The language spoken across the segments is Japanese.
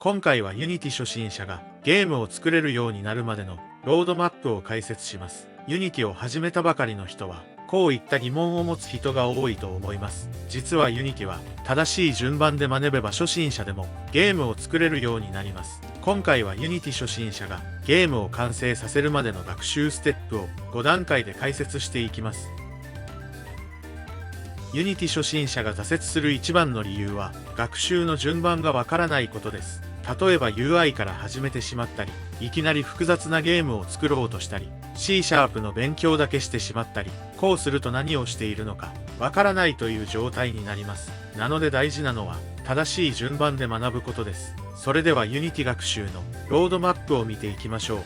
今回は Unity 初心者がゲームを作れるようになるまでのロードマップを解説します。Unity を始めたばかりの人は、こういった疑問を持つ人が多いと思います。実は Unity は正しい順番で学べば初心者でもゲームを作れるようになります。今回は Unity 初心者がゲームを完成させるまでの学習ステップを5段階で解説していきます。Unity 初心者が挫折する一番の理由は、学習の順番がわからないことです。例えば UI から始めてしまったり、いきなり複雑なゲームを作ろうとしたり、C# の勉強だけしてしまったり、こうすると何をしているのかわからないという状態になります。なので大事なのは、正しい順番で学ぶことです。それでは Unity 学習のロードマップを見ていきましょう。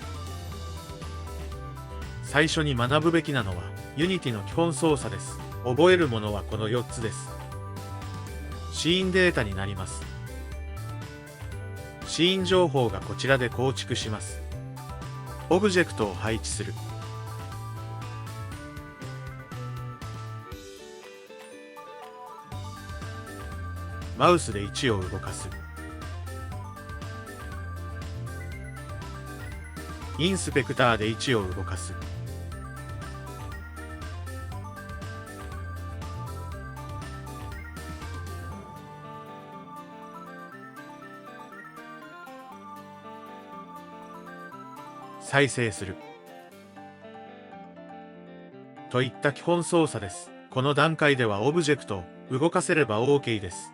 最初に学ぶべきなのは、Unity の基本操作です。覚えるものはこの4つです。シーンデータになります。シーン情報がこちらで構築します。オブジェクトを配置する。マウスで位置を動かす。インスペクターで位置を動かす。再生する。といった基本操作です。この段階ではオブジェクトを動かせれば OK です。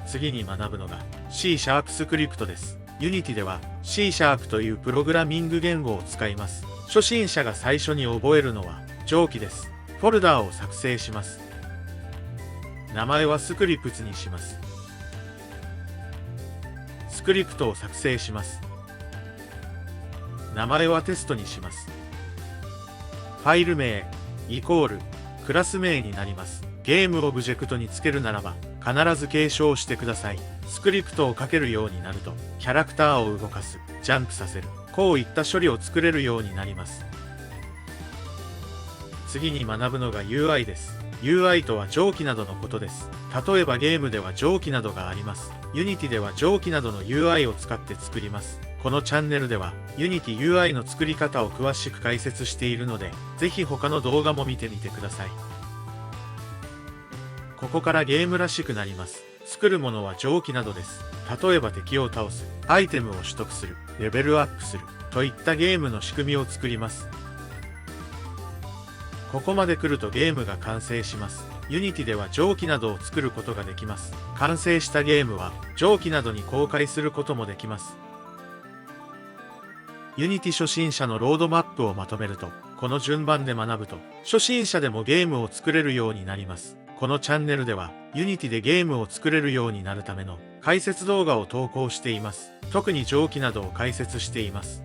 次に学ぶのが C# スクリプトです。Unity では C# というプログラミング言語を使います。初心者が最初に覚えるのは上記です。フォルダーを作成します。名前はスクリプツにします。スクリプトを作成します。名前はテストにします。ファイル名イコールクラス名になります。ゲームオブジェクトにつけるならば必ず継承してください。スクリプトを書けるようになるとキャラクターを動かす、ジャンプさせる、こういった処理を作れるようになります。次に学ぶのが UI です。UI とは上記などのことです。例えばゲームでは上記などがあります。Unity では上記などの UI を使って作ります。このチャンネルでは Unity UI の作り方を詳しく解説しているので、ぜひ他の動画も見てみてください。ここからゲームらしくなります。作るものは上記などです。例えば敵を倒す、アイテムを取得する、レベルアップする、といったゲームの仕組みを作ります。ここまで来るとゲームが完成します。Unity では上記などを作ることができます。完成したゲームは上記などに公開することもできます。Unity 初心者のロードマップをまとめると、この順番で学ぶと、初心者でもゲームを作れるようになります。このチャンネルでは、Unity でゲームを作れるようになるための解説動画を投稿しています。特に上記などを解説しています。